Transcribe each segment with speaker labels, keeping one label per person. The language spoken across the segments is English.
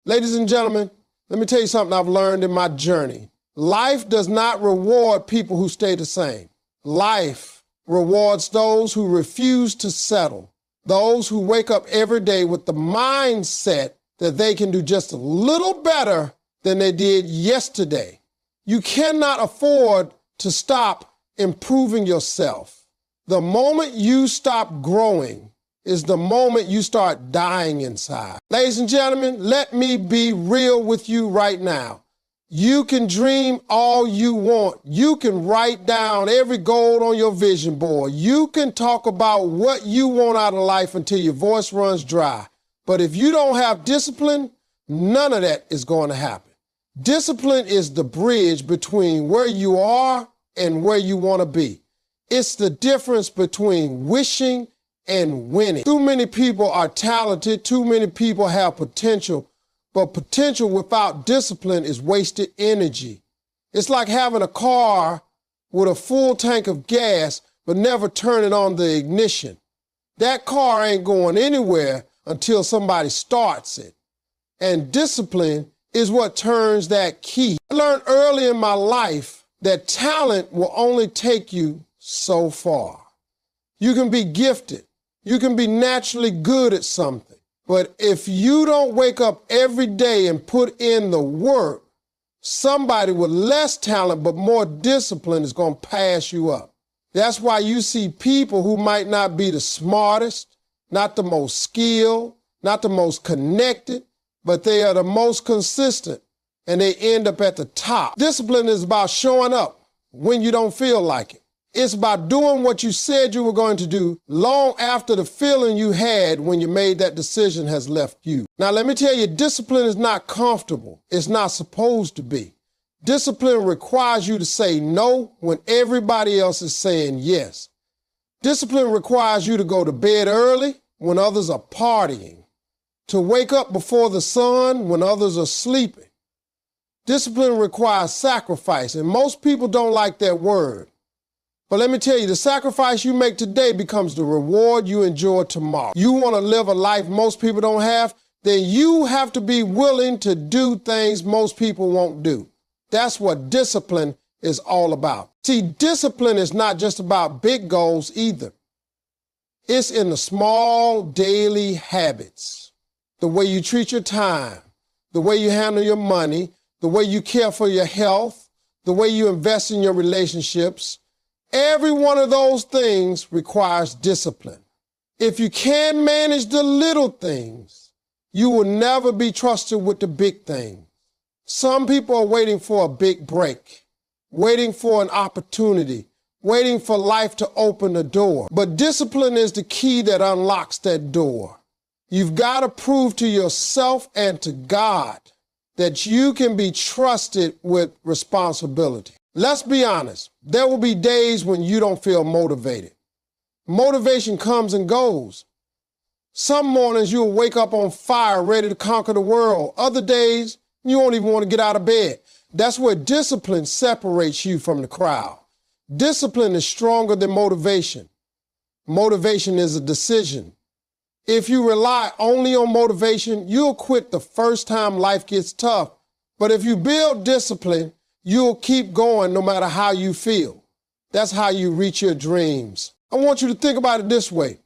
Speaker 1: Ladies and gentlemen, let me tell you something I've learned in my journey. Life does not reward people who stay the same. Life rewards those who refuse to settle, those who wake up every day with the mindset that they can do just a little better than they did yesterday. You cannot afford to stop improving yourself. The moment you stop growing is the moment you start dying inside. Ladies and gentlemen, let me be real with you right now. You can dream all you want. You can write down every goal on your vision board. You can talk about what you want out of life until your voice runs dry. But if you don't have discipline, none of that is going to happen. Discipline is the bridge between where you are and where you want to be. It's the difference between wishing and winning. Too many people are talented. Too many people have potential. But potential without discipline is wasted energy. It's like having a car with a full tank of gas, but never turning on the ignition. That car ain't going anywhere until somebody starts it. And discipline is what turns that key. I learned early in my life that talent will only take you so far. You can be gifted. You can be naturally good at something. But if you don't wake up every day and put in the work, somebody with less talent but more discipline is going to pass you up. That's why you see people who might not be the smartest, not the most skilled, not the most connected, but they are the most consistent, and they end up at the top. Discipline is about showing up when you don't feel like it. It's about doing what you said you were going to do long after the feeling you had when you made that decision has left you. Now, let me tell you, discipline is not comfortable. It's not supposed to be. Discipline requires you to say no when everybody else is saying yes. Discipline requires you to go to bed early when others are partying, to wake up before the sun when others are sleeping. Discipline requires sacrifice, and most people don't like that word. But let me tell you, the sacrifice you make today becomes the reward you enjoy tomorrow. You want to live a life most people don't have, then you have to be willing to do things most people won't do. That's what discipline is all about. See, discipline is not just about big goals either. It's in the small daily habits, the way you treat your time, the way you handle your money, the way you care for your health, the way you invest in your relationships. Every one of those things requires discipline. If you can manage the little things, you will never be trusted with the big things. Some people are waiting for a big break, waiting for an opportunity, waiting for life to open the door. But discipline is the key that unlocks that door. You've got to prove to yourself and to God that you can be trusted with responsibility. Let's be honest, there will be days when you don't feel motivated. Motivation comes and goes. Some mornings you'll wake up on fire, ready to conquer the world. Other days, you won't even want to get out of bed. That's where discipline separates you from the crowd. Discipline is stronger than motivation. Motivation is a decision. If you rely only on motivation, you'll quit the first time life gets tough. But if you build discipline, you'll keep going no matter how you feel. That's how you reach your dreams. I want you to think about it this way.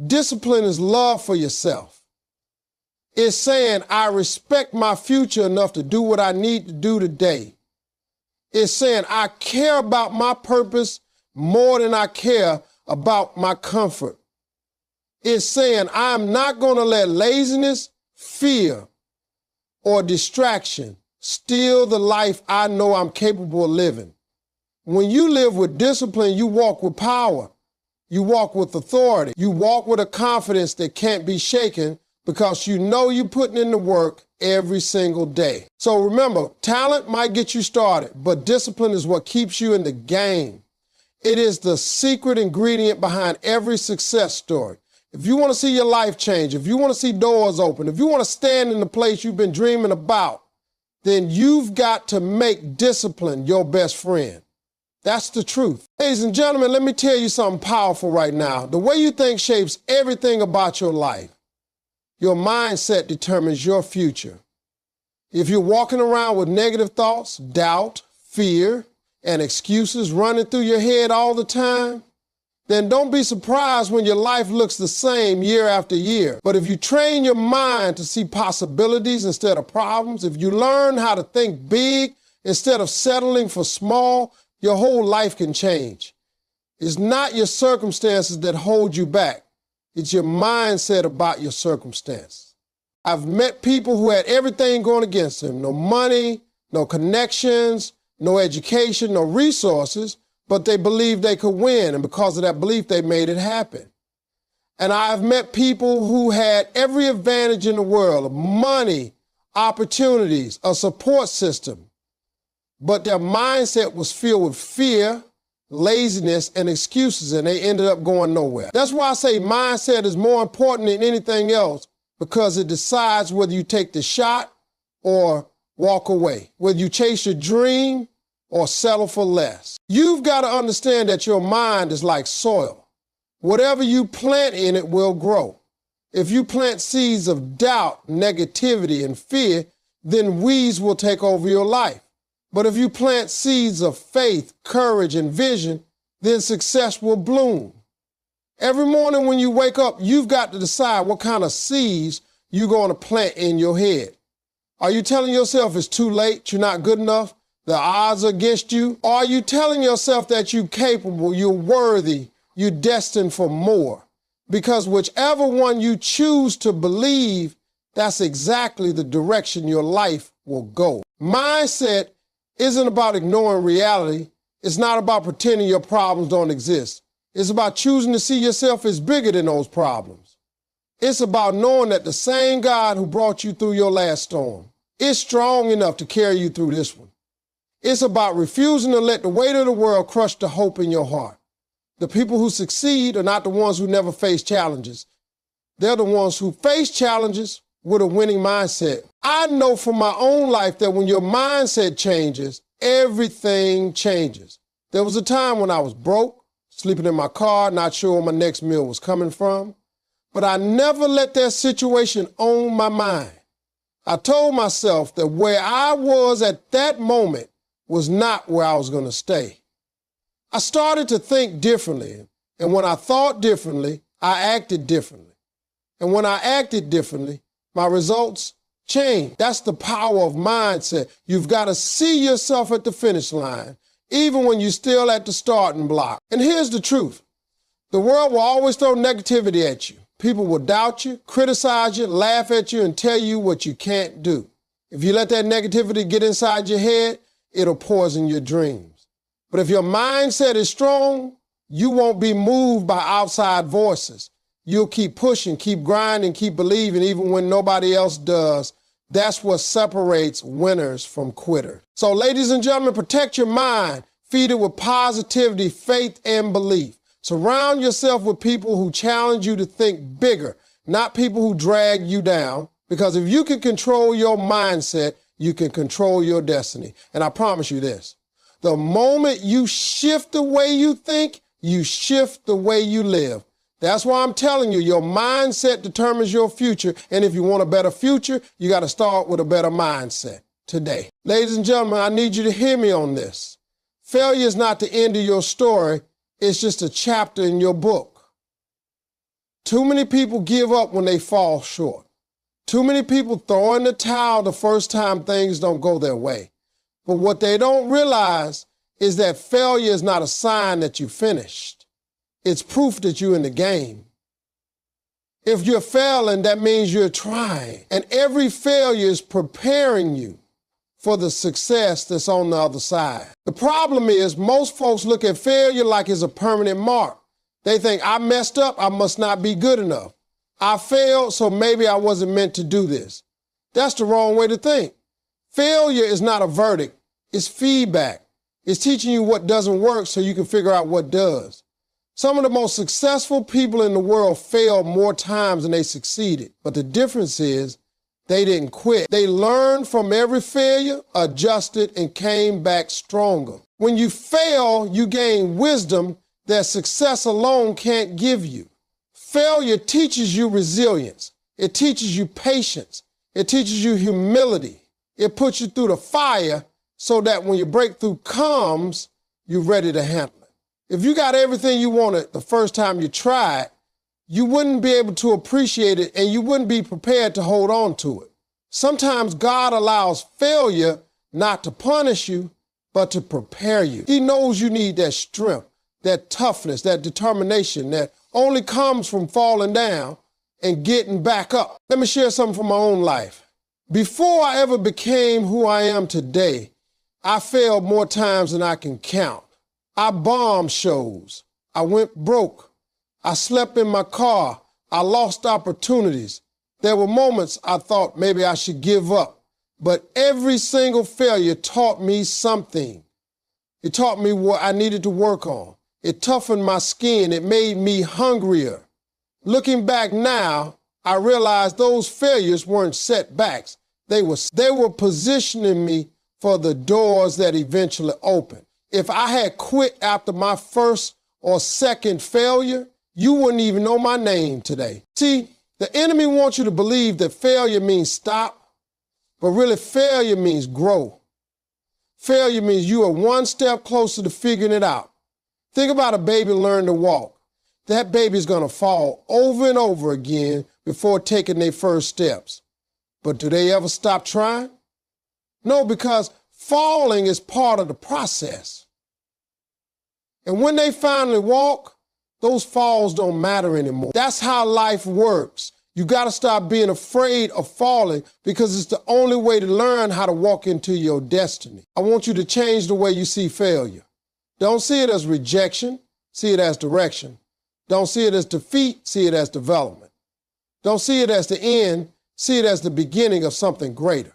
Speaker 1: Discipline is love for yourself. It's saying, I respect my future enough to do what I need to do today. It's saying, I care about my purpose more than I care about my comfort. It's saying, I'm not going to let laziness, fear, or distraction steal the life I know I'm capable of living. When you live with discipline, you walk with power. You walk with authority. You walk with a confidence that can't be shaken because you know you're putting in the work every single day. So remember, talent might get you started, but discipline is what keeps you in the game. It is the secret ingredient behind every success story. If you want to see your life change, if you want to see doors open, if you want to stand in the place you've been dreaming about, then you've got to make discipline your best friend. That's the truth. Ladies and gentlemen, let me tell you something powerful right now. The way you think shapes everything about your life. Your mindset determines your future. If you're walking around with negative thoughts, doubt, fear, and excuses running through your head all the time, then don't be surprised when your life looks the same year after year. But if you train your mind to see possibilities instead of problems, if you learn how to think big instead of settling for small, your whole life can change. It's not your circumstances that hold you back. It's your mindset about your circumstance. I've met people who had everything going against them. No money, no connections, no education, no resources, but they believed they could win. And because of that belief, they made it happen. And I've met people who had every advantage in the world, money, opportunities, a support system, but their mindset was filled with fear, laziness, and excuses, and they ended up going nowhere. That's why I say mindset is more important than anything else, because it decides whether you take the shot or walk away, whether you chase your dream or settle for less. You've got to understand that your mind is like soil. Whatever you plant in it will grow. If you plant seeds of doubt, negativity, and fear, then weeds will take over your life. But if you plant seeds of faith, courage, and vision, then success will bloom. Every morning when you wake up, you've got to decide what kind of seeds you're going to plant in your head. Are you telling yourself it's too late, you're not good enough, the odds are against you? Or are you telling yourself that you're capable, you're worthy, you're destined for more? Because whichever one you choose to believe, that's exactly the direction your life will go. Mindset isn't about ignoring reality. It's not about pretending your problems don't exist. It's about choosing to see yourself as bigger than those problems. It's about knowing that the same God who brought you through your last storm is strong enough to carry you through this one. It's about refusing to let the weight of the world crush the hope in your heart. The people who succeed are not the ones who never face challenges. They're the ones who face challenges with a winning mindset. I know from my own life that when your mindset changes, everything changes. There was a time when I was broke, sleeping in my car, not sure where my next meal was coming from, but I never let that situation own my mind. I told myself that where I was at that moment was not where I was going to stay. I started to think differently, and when I thought differently, I acted differently. And when I acted differently, my results changed. That's the power of mindset. You've got to see yourself at the finish line, even when you're still at the starting block. And here's the truth. The world will always throw negativity at you. People will doubt you, criticize you, laugh at you, and tell you what you can't do. If you let that negativity get inside your head, it'll poison your dreams. But if your mindset is strong, you won't be moved by outside voices. You'll keep pushing, keep grinding, keep believing, even when nobody else does. That's what separates winners from quitters. So, ladies and gentlemen, protect your mind. Feed it with positivity, faith, and belief. Surround yourself with people who challenge you to think bigger, not people who drag you down. Because if you can control your mindset, you can control your destiny. And I promise you this, the moment you shift the way you think, you shift the way you live. That's why I'm telling you, your mindset determines your future. And if you want a better future, you got to start with a better mindset today. Ladies and gentlemen, I need you to hear me on this. Failure is not the end of your story. It's just a chapter in your book. Too many people give up when they fall short. Too many people throw in the towel the first time things don't go their way. But what they don't realize is that failure is not a sign that you finished. It's proof that you're in the game. If you're failing, that means you're trying. And every failure is preparing you for the success that's on the other side. The problem is most folks look at failure like it's a permanent mark. They think, I messed up, I must not be good enough. I failed, so maybe I wasn't meant to do this. That's the wrong way to think. Failure is not a verdict, it's feedback. It's teaching you what doesn't work so you can figure out what does. Some of the most successful people in the world failed more times than they succeeded. But the difference is they didn't quit. They learned from every failure, adjusted, and came back stronger. When you fail, you gain wisdom that success alone can't give you. Failure teaches you resilience. It teaches you patience. It teaches you humility. It puts you through the fire so that when your breakthrough comes, you're ready to handle it. If you got everything you wanted the first time you tried, you wouldn't be able to appreciate it and you wouldn't be prepared to hold on to it. Sometimes God allows failure not to punish you, but to prepare you. He knows you need that strength, that toughness, that determination that only comes from falling down and getting back up. Let me share something from my own life. Before I ever became who I am today, I failed more times than I can count. I bombed shows. I went broke. I slept in my car. I lost opportunities. There were moments I thought maybe I should give up, but every single failure taught me something. It taught me what I needed to work on. It toughened my skin. It made me hungrier. Looking back now, I realized those failures weren't setbacks. They were positioning me for the doors that eventually opened. If I had quit after my first or second failure, you wouldn't even know my name today. See, the enemy wants you to believe that failure means stop, but really failure means grow. Failure means you are one step closer to figuring it out. Think about a baby learning to walk. That baby's going to fall over and over again before taking their first steps. But do they ever stop trying? No, because falling is part of the process. And when they finally walk, those falls don't matter anymore. That's how life works. You got to stop being afraid of falling because it's the only way to learn how to walk into your destiny. I want you to change the way you see failure. Don't see it as rejection, see it as direction. Don't see it as defeat, see it as development. Don't see it as the end, see it as the beginning of something greater.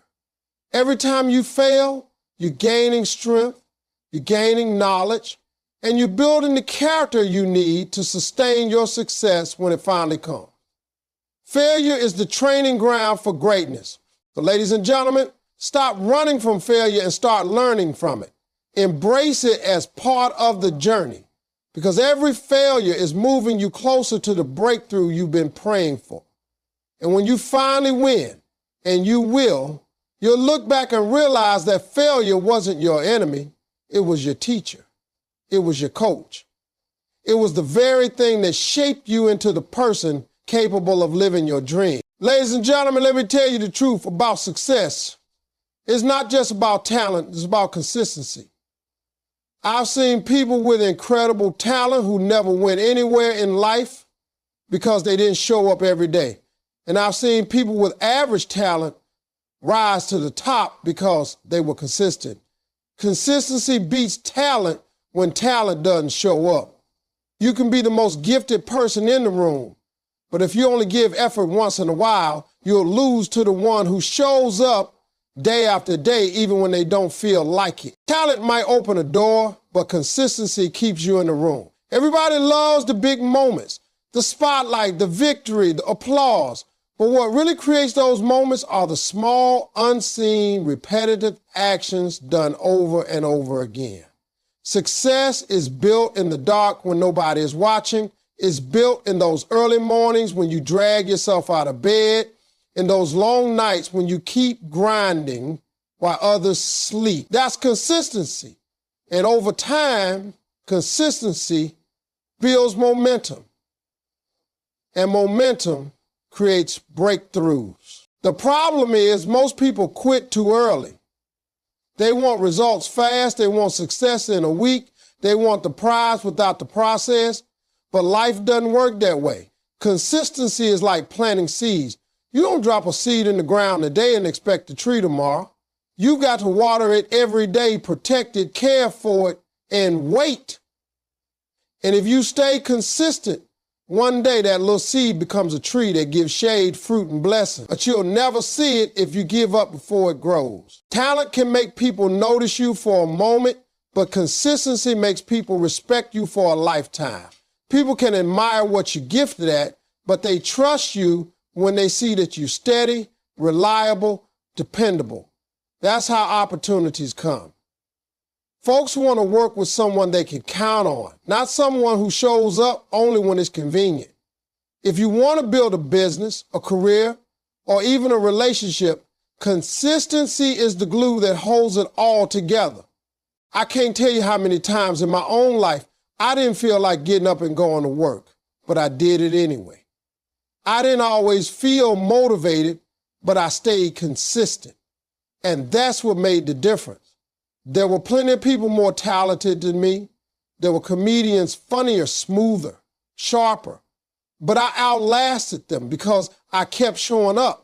Speaker 1: Every time you fail, you're gaining strength, you're gaining knowledge, and you're building the character you need to sustain your success when it finally comes. Failure is the training ground for greatness. So ladies and gentlemen, stop running from failure and start learning from it. Embrace it as part of the journey because every failure is moving you closer to the breakthrough you've been praying for. And when you finally win, and you will, you'll look back and realize that failure wasn't your enemy. It was your teacher. It was your coach. It was the very thing that shaped you into the person capable of living your dream. Ladies and gentlemen, let me tell you the truth about success. It's not just about talent, it's about consistency. I've seen people with incredible talent who never went anywhere in life because they didn't show up every day. And I've seen people with average talent rise to the top because they were consistent. Consistency beats talent when talent doesn't show up. You can be the most gifted person in the room, but if you only give effort once in a while, you'll lose to the one who shows up day after day, even when they don't feel like it. Talent might open a door, but consistency keeps you in the room. Everybody loves the big moments, the spotlight, the victory, the applause. But what really creates those moments are the small, unseen, repetitive actions done over and over again. Success is built in the dark when nobody is watching. It's built in those early mornings when you drag yourself out of bed, in those long nights when you keep grinding while others sleep. That's consistency. And over time, consistency builds momentum. And momentum creates breakthroughs. The problem is most people quit too early. They want results fast. They want success in a week. They want the prize without the process. But life doesn't work that way. Consistency is like planting seeds. You don't drop a seed in the ground today and expect a tree tomorrow. You got to water it every day, protect it, care for it, and wait. And if you stay consistent, one day that little seed becomes a tree that gives shade, fruit, and blessing. But you'll never see it if you give up before it grows. Talent can make people notice you for a moment, but consistency makes people respect you for a lifetime. People can admire what you're gifted at, but they trust you when they see that you're steady, reliable, dependable. That's how opportunities come. Folks want to work with someone they can count on, not someone who shows up only when it's convenient. If you want to build a business, a career, or even a relationship, Consistency is the glue that holds it all together. I can't tell you how many times in my own life I didn't feel like getting up and going to work, but I did it anyway. I didn't always feel motivated, but I stayed consistent. And that's what made the difference. There were plenty of people more talented than me. There were comedians funnier, smoother, sharper. But I outlasted them because I kept showing up.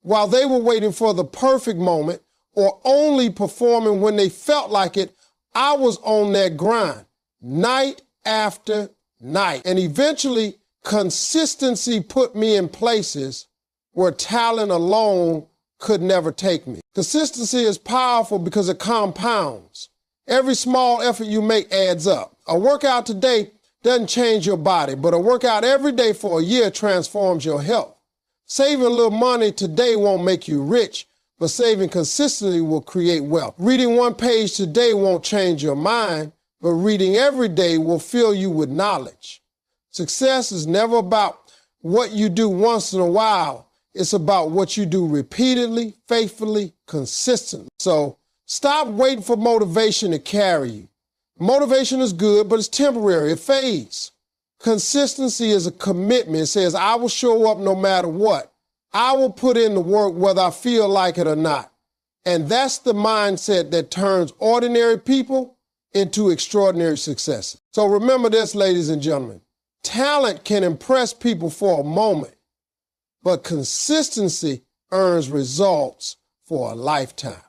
Speaker 1: While they were waiting for the perfect moment or only performing when they felt like it, I was on that grind night after night. And eventually, consistency put me in places where talent alone could never take me. Consistency is powerful because it compounds. Every small effort you make adds up. A workout today doesn't change your body, but a workout every day for a year transforms your health. Saving a little money today won't make you rich, but saving consistently will create wealth. Reading one page today won't change your mind, but reading every day will fill you with knowledge. Success is never about what you do once in a while. It's about what you do repeatedly, faithfully, consistently. So stop waiting for motivation to carry you. Motivation is good, but it's temporary. It fades. Consistency is a commitment. It says, I will show up no matter what. I will put in the work whether I feel like it or not. And that's the mindset that turns ordinary people into extraordinary successes. So remember this, ladies and gentlemen. Talent can impress people for a moment, but consistency earns results for a lifetime.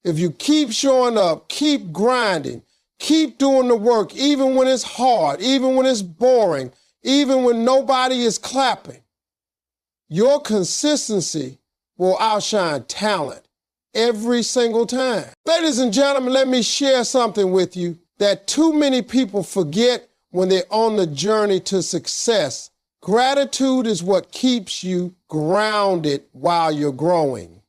Speaker 1: If you keep showing up, keep grinding, keep doing the work, even when it's hard, even when it's boring, even when nobody is clapping, your consistency will outshine talent every single time. Ladies and gentlemen, let me share something with you that too many people forget when they're on the journey to success. Gratitude is what keeps you grounded while you're growing.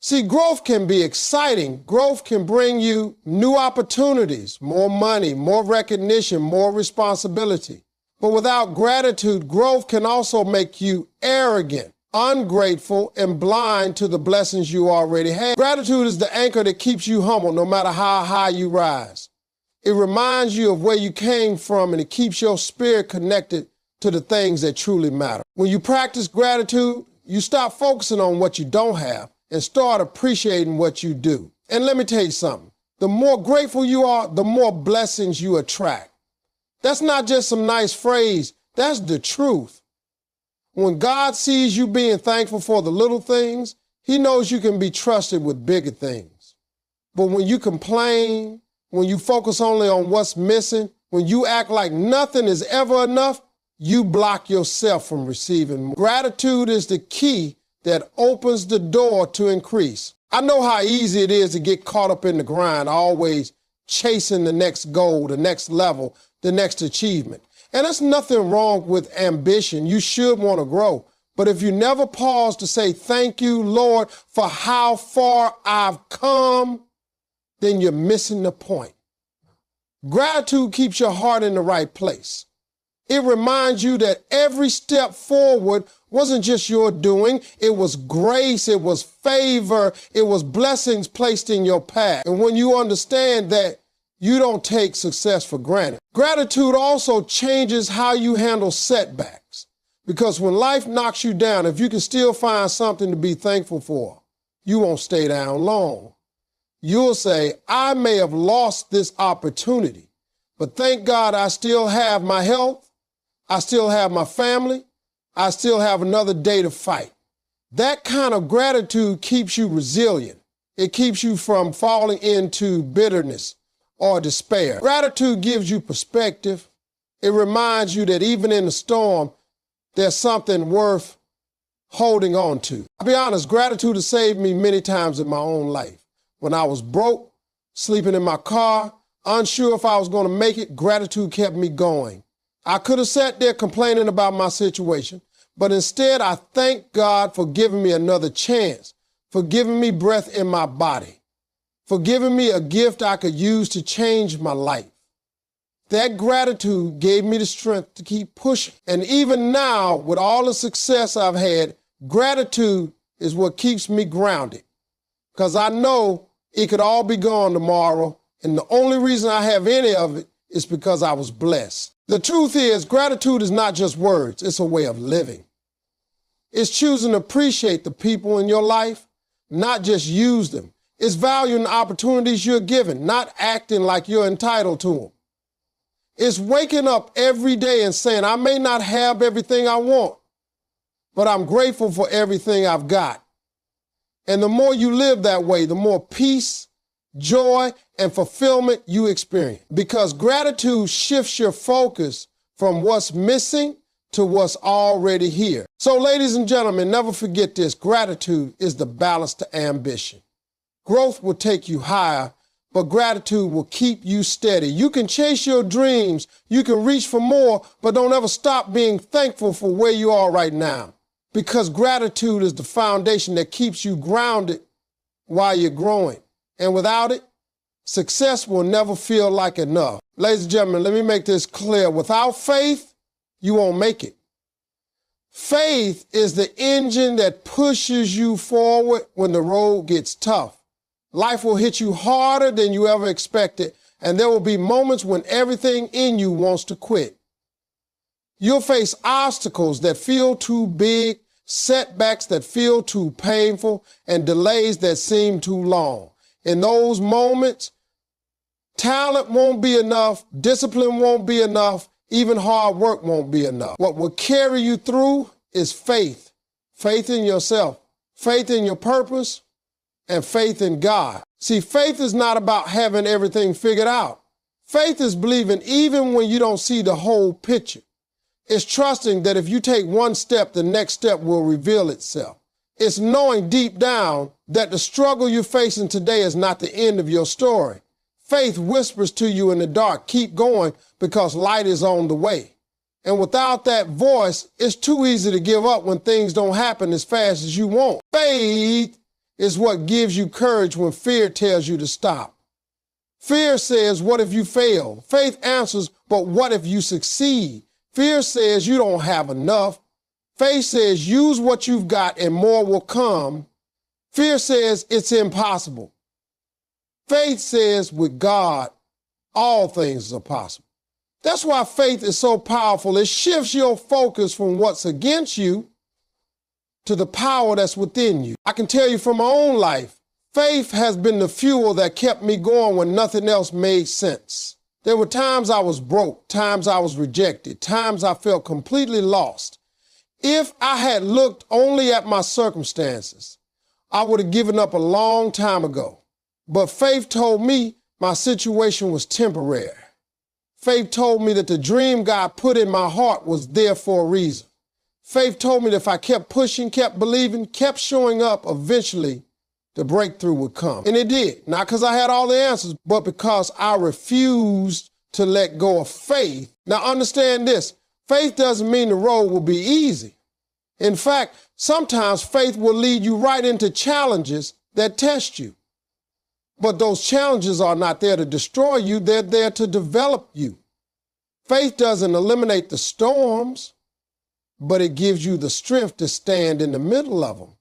Speaker 1: See, growth can be exciting. Growth can bring you new opportunities, more money, more recognition, more responsibility. But without gratitude, growth can also make you arrogant, ungrateful, and blind to the blessings you already have. Gratitude is the anchor that keeps you humble no matter how high you rise. It reminds you of where you came from, and it keeps your spirit connected to the things that truly matter. When you practice gratitude, you stop focusing on what you don't have and start appreciating what you do. And let me tell you something. The more grateful you are, the more blessings you attract. That's not just some nice phrase. That's the truth. When God sees you being thankful for the little things, He knows you can be trusted with bigger things. But when you complain, when you focus only on what's missing, when you act like nothing is ever enough, you block yourself from receiving more. Gratitude is the key that opens the door to increase. I know how easy it is to get caught up in the grind, always chasing the next goal, the next level, the next achievement. And there's nothing wrong with ambition. You should want to grow. But if you never pause to say, thank you, Lord, for how far I've come, then you're missing the point. Gratitude keeps your heart in the right place. It reminds you that every step forward wasn't just your doing. It was grace, it was favor, it was blessings placed in your path. And when you understand that, you don't take success for granted. Gratitude also changes how you handle setbacks. Because when life knocks you down, if you can still find something to be thankful for, you won't stay down long. You'll say, I may have lost this opportunity, but thank God I still have my health, I still have my family, I still have another day to fight. That kind of gratitude keeps you resilient. It keeps you from falling into bitterness or despair. Gratitude gives you perspective. It reminds you that even in the storm, there's something worth holding on to. I'll be honest, gratitude has saved me many times in my own life. When I was broke, sleeping in my car, unsure if I was going to make it, gratitude kept me going. I could have sat there complaining about my situation, but instead I thank God for giving me another chance, for giving me breath in my body, for giving me a gift I could use to change my life. That gratitude gave me the strength to keep pushing. And even now, with all the success I've had, gratitude is what keeps me grounded. because I know it could all be gone tomorrow, and the only reason I have any of it is because I was blessed. The truth is, gratitude is not just words, it's a way of living. It's choosing to appreciate the people in your life, not just use them. It's valuing the opportunities you're given, not acting like you're entitled to them. It's waking up every day and saying, I may not have everything I want, but I'm grateful for everything I've got. And the more you live that way, the more peace, joy, and fulfillment you experience. Because gratitude shifts your focus from what's missing to what's already here. So, ladies and gentlemen, never forget this. Gratitude is the balance to ambition. Growth will take you higher, but gratitude will keep you steady. You can chase your dreams, you can reach for more, but don't ever stop being thankful for where you are right now. Because gratitude is the foundation that keeps you grounded while you're growing. And without it, success will never feel like enough. Ladies and gentlemen, let me make this clear. Without faith, you won't make it. Faith is the engine that pushes you forward when the road gets tough. Life will hit you harder than you ever expected, and there will be moments when everything in you wants to quit. You'll face obstacles that feel too big, setbacks that feel too painful, and delays that seem too long. In those moments, talent won't be enough, discipline won't be enough, even hard work won't be enough. What will carry you through is faith. Faith in yourself, faith in your purpose, and faith in God. See, faith is not about having everything figured out. Faith is believing even when you don't see the whole picture. It's trusting that if you take one step, the next step will reveal itself. It's knowing deep down that the struggle you're facing today is not the end of your story. Faith whispers to you in the dark, keep going because light is on the way. And without that voice, it's too easy to give up when things don't happen as fast as you want. Faith is what gives you courage when fear tells you to stop. Fear says, what if you fail? Faith answers, but what if you succeed? Fear says you don't have enough. Faith says use what you've got and more will come. Fear says it's impossible. Faith says with God, all things are possible. That's why faith is so powerful. It shifts your focus from what's against you to the power that's within you. I can tell you from my own life, faith has been the fuel that kept me going when nothing else made sense. There were times I was broke, times I was rejected, times I felt completely lost. If I had looked only at my circumstances, I would have given up a long time ago. But faith told me my situation was temporary. Faith told me that the dream God put in my heart was there for a reason. Faith told me that if I kept pushing, kept believing, kept showing up, eventually the breakthrough would come. And it did. Not because I had all the answers, but because I refused to let go of faith. Now understand this. Faith doesn't mean the road will be easy. In fact, sometimes faith will lead you right into challenges that test you. But those challenges are not there to destroy you. They're there to develop you. Faith doesn't eliminate the storms, but it gives you the strength to stand in the middle of them.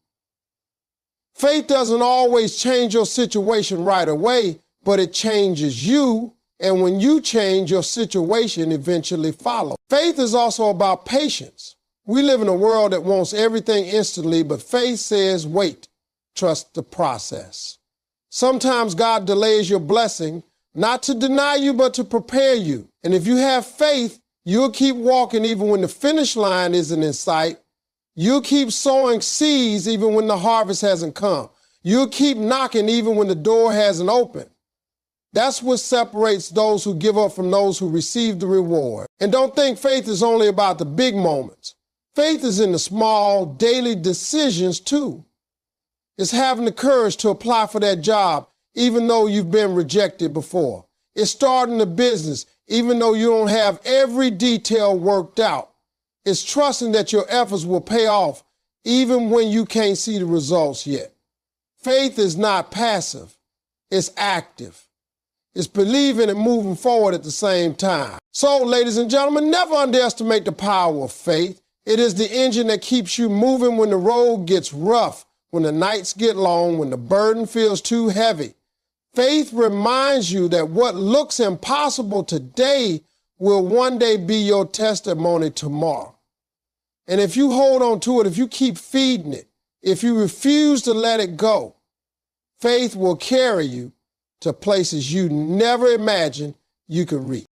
Speaker 1: Faith doesn't always change your situation right away, but it changes you, and when you change, your situation eventually follows. Faith is also about patience. We live in a world that wants everything instantly, but faith says, wait, trust the process. Sometimes God delays your blessing, not to deny you, but to prepare you. And if you have faith, you'll keep walking even when the finish line isn't in sight. You'll keep sowing seeds even when the harvest hasn't come. You'll keep knocking even when the door hasn't opened. That's what separates those who give up from those who receive the reward. And don't think faith is only about the big moments. Faith is in the small, daily decisions too. It's having the courage to apply for that job even though you've been rejected before. It's starting a business even though you don't have every detail worked out. It's trusting that your efforts will pay off even when you can't see the results yet. Faith is not passive, it's active. It's believing and moving forward at the same time. So, ladies and gentlemen, never underestimate the power of faith. It is the engine that keeps you moving when the road gets rough, when the nights get long, when the burden feels too heavy. Faith reminds you that what looks impossible today will one day be your testimony tomorrow. And if you hold on to it, if you keep feeding it, if you refuse to let it go, faith will carry you to places you never imagined you could reach.